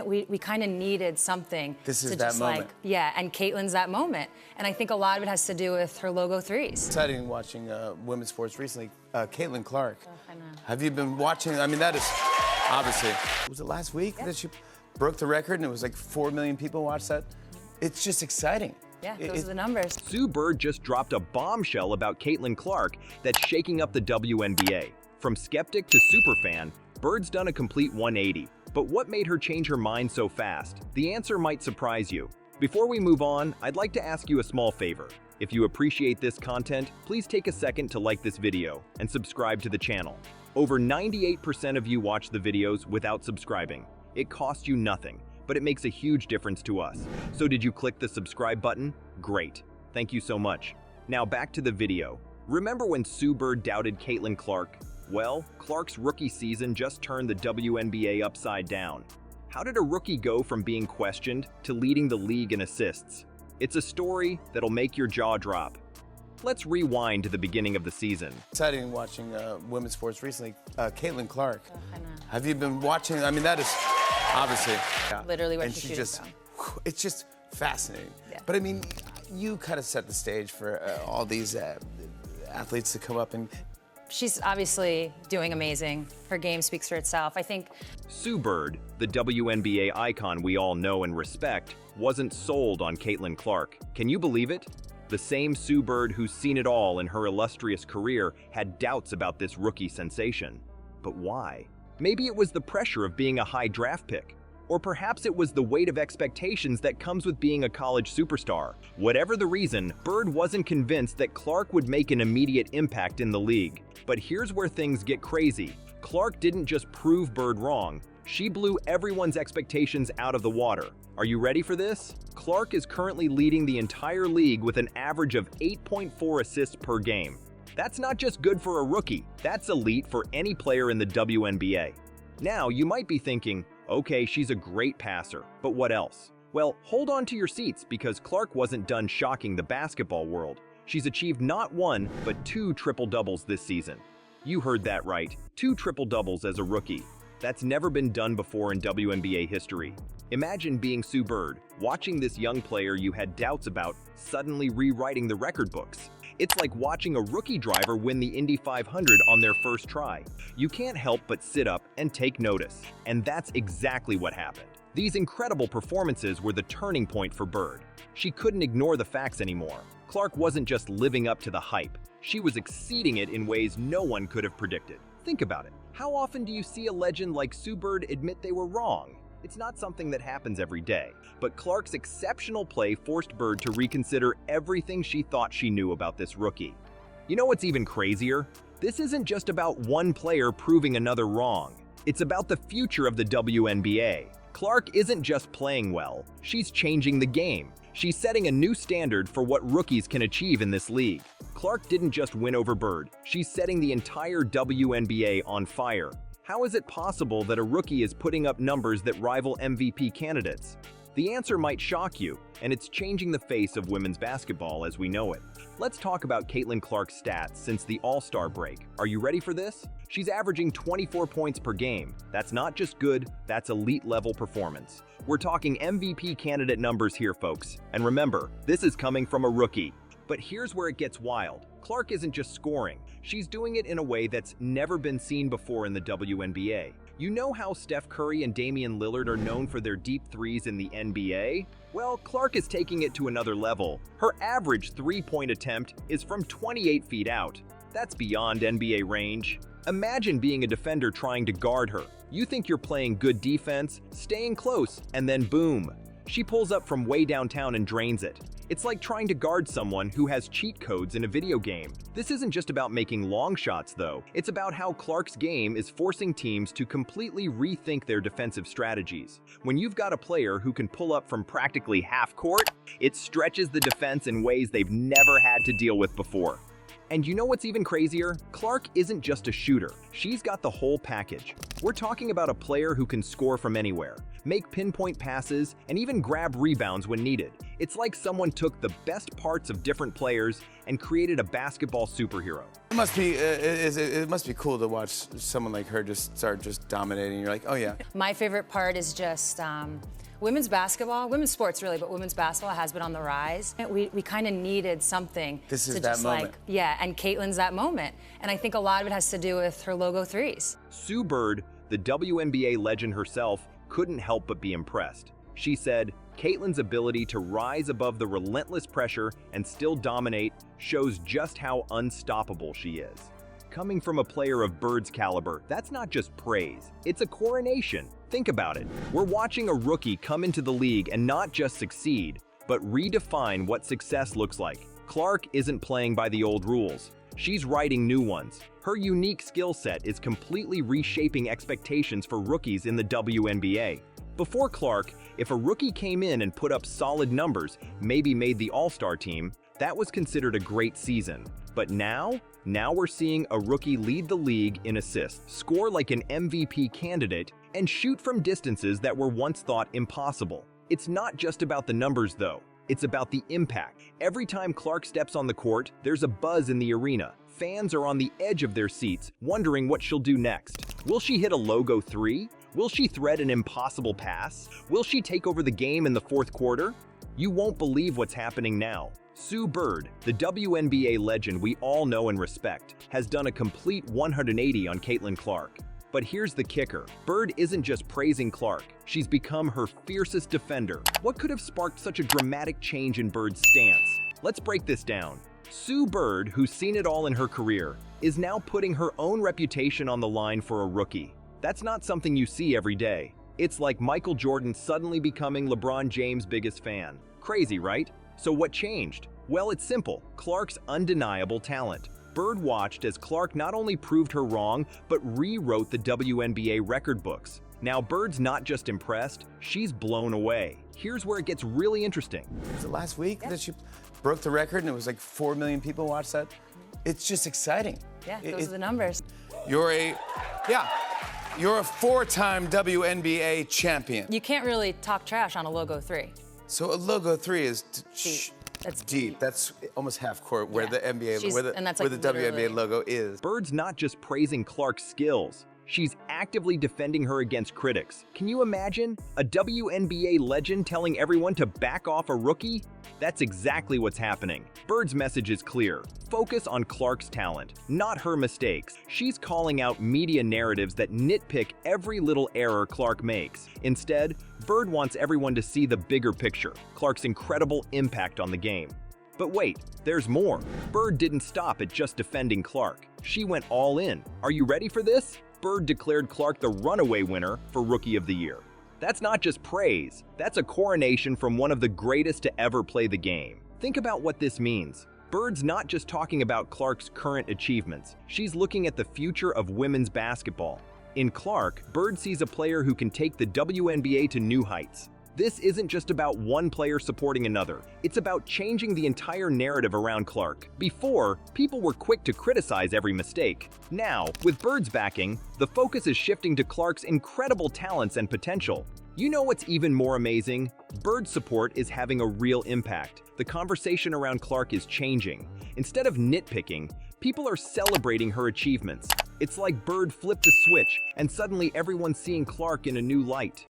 moment, we kind of needed something. This is to that just moment. like, yeah, and Caitlin's that moment. And I think a lot of it has to do with her logo threes. Exciting watching women's sports recently. Caitlin Clark. Oh, I know. Have you been watching? I mean, that is obviously. Was it last week that she broke the record and it was like 4 million people watched that? It's just exciting. Yeah, those are the numbers. Sue Bird just dropped a bombshell about Caitlin Clark that's shaking up the WNBA. From skeptic to superfan, Bird's done a complete 180. But what made her change her mind so fast? The answer might surprise you. Before we move on, I'd like to ask you a small favor. If you appreciate this content, please take a second to like this video and subscribe to the channel. Over 98% of you watch the videos without subscribing. It costs you nothing, but it makes a huge difference to us. So did you click the subscribe button? Great. Thank you so much. Now back to the video. Remember when Sue Bird doubted Caitlin Clark? Well, Clark's rookie season just turned the WNBA upside down. How did a rookie go from being questioned to leading the league in assists? It's a story that'll make your jaw drop. Let's rewind to the beginning of the season. Exciting watching women's sports recently. Caitlin Clark. Oh, I know. Have you been watching? I mean, that is obviously. Literally what and she's she just, from. it's just fascinating. Yeah. But I mean, you kind of set the stage for all these athletes to come up and. She's obviously doing amazing. Her game speaks for itself. I think Sue Bird, the WNBA icon we all know and respect, wasn't sold on Caitlin Clark. Can you believe it? The same Sue Bird who's seen it all in her illustrious career had doubts about this rookie sensation. But why? Maybe it was the pressure of being a high draft pick. Or perhaps it was the weight of expectations that comes with being a college superstar. Whatever the reason, Bird wasn't convinced that Clark would make an immediate impact in the league. But here's where things get crazy. Clark didn't just prove Bird wrong, she blew everyone's expectations out of the water. Are you ready for this? Clark is currently leading the entire league with an average of 8.4 assists per game. That's not just good for a rookie, that's elite for any player in the WNBA. Now, you might be thinking, okay, she's a great passer, but what else? Well, hold on to your seats because Clark wasn't done shocking the basketball world. She's achieved not one, but 2 triple-doubles this season. You heard that right, 2 triple-doubles as a rookie. That's never been done before in WNBA history. Imagine being Sue Bird, watching this young player you had doubts about suddenly rewriting the record books. It's like watching a rookie driver win the Indy 500 on their first try. You can't help but sit up and take notice. And that's exactly what happened. These incredible performances were the turning point for Bird. She couldn't ignore the facts anymore. Clark wasn't just living up to the hype. She was exceeding it in ways no one could have predicted. Think about it. How often do you see a legend like Sue Bird admit they were wrong? It's not something that happens every day, but Clark's exceptional play forced Bird to reconsider everything she thought she knew about this rookie. You know what's even crazier? This isn't just about one player proving another wrong. It's about the future of the WNBA. Clark isn't just playing well, she's changing the game. She's setting a new standard for what rookies can achieve in this league. Clark didn't just win over Bird, she's setting the entire WNBA on fire. How is it possible that a rookie is putting up numbers that rival MVP candidates? The answer might shock you, and it's changing the face of women's basketball as we know it. Let's talk about Caitlin Clark's stats since the All-Star break. Are you ready for this? She's averaging 24 points per game. That's not just good, that's elite-level performance. We're talking MVP candidate numbers here, folks. And remember, this is coming from a rookie. But here's where it gets wild. Clark isn't just scoring. She's doing it in a way that's never been seen before in the WNBA. You know how Steph Curry and Damian Lillard are known for their deep threes in the NBA? Well, Clark is taking it to another level. Her average three-point attempt is from 28 feet out. That's beyond NBA range. Imagine being a defender trying to guard her. You think you're playing good defense, staying close, and then boom. She pulls up from way downtown and drains it. It's like trying to guard someone who has cheat codes in a video game. This isn't just about making long shots, though. It's about how Clark's game is forcing teams to completely rethink their defensive strategies. When you've got a player who can pull up from practically half court, it stretches the defense in ways they've never had to deal with before. And you know what's even crazier? Clark isn't just a shooter. She's got the whole package. We're talking about a player who can score from anywhere, make pinpoint passes, and even grab rebounds when needed. It's like someone took the best parts of different players and created a basketball superhero. It must be cool to watch someone like her just start dominating. You're like, oh yeah. My favorite part is just women's basketball, women's sports really, but women's basketball has been on the rise. We kind of needed something. This is to that just moment. Yeah, and Caitlin's that moment. And I think a lot of it has to do with her logo threes. Sue Bird, the WNBA legend herself, couldn't help but be impressed. She said, Caitlin's ability to rise above the relentless pressure and still dominate shows just how unstoppable she is. Coming from a player of Bird's caliber, that's not just praise, it's a coronation. Think about it. We're watching a rookie come into the league and not just succeed, but redefine what success looks like. Clark isn't playing by the old rules. She's writing new ones. Her unique skill set is completely reshaping expectations for rookies in the WNBA. Before Clark, if a rookie came in and put up solid numbers, maybe made the All-Star team, that was considered a great season. But now we're seeing a rookie lead the league in assists, score like an MVP candidate, and shoot from distances that were once thought impossible. It's not just about the numbers though, it's about the impact. Every time Clark steps on the court, there's a buzz in the arena. Fans are on the edge of their seats, wondering what she'll do next. Will she hit a logo three? Will she thread an impossible pass? Will she take over the game in the fourth quarter? You won't believe what's happening now. Sue Bird, the WNBA legend we all know and respect, has done a complete 180 on Caitlin Clark. But here's the kicker. Bird isn't just praising Clark, she's become her fiercest defender. What could have sparked such a dramatic change in Bird's stance? Let's break this down. Sue Bird, who's seen it all in her career, is now putting her own reputation on the line for a rookie. That's not something you see every day. It's like Michael Jordan suddenly becoming LeBron James' biggest fan. Crazy, right? So what changed? Well, it's simple. Clark's undeniable talent. Bird watched as Clark not only proved her wrong, but rewrote the WNBA record books. Now Bird's not just impressed, she's blown away. Here's where it gets really interesting. Was it last week that she broke the record and it was like 4 million people watched that? It's just exciting. Yeah, those are the numbers. You're a four-time WNBA champion. You can't really talk trash on a logo three. So a logo three is Deep. That's deep. That's almost half court where the NBA, where the literally WNBA logo is. Bird's not just praising Clark's skills. She's actively defending her against critics. Can you imagine? A WNBA legend telling everyone to back off a rookie? That's exactly what's happening. Bird's message is clear. Focus on Clark's talent, not her mistakes. She's calling out media narratives that nitpick every little error Clark makes. Instead, Bird wants everyone to see the bigger picture, Clark's incredible impact on the game. But wait, there's more. Bird didn't stop at just defending Clark. She went all in. Are you ready for this? Bird declared Clark the runaway winner for Rookie of the Year. That's not just praise, that's a coronation from one of the greatest to ever play the game. Think about what this means. Bird's not just talking about Clark's current achievements, she's looking at the future of women's basketball. In Clark, Bird sees a player who can take the WNBA to new heights. This isn't just about one player supporting another, it's about changing the entire narrative around Clark. Before, people were quick to criticize every mistake. Now, with Bird's backing, the focus is shifting to Clark's incredible talents and potential. You know what's even more amazing? Bird's support is having a real impact. The conversation around Clark is changing. Instead of nitpicking, people are celebrating her achievements. It's like Bird flipped a switch, and suddenly everyone's seeing Clark in a new light.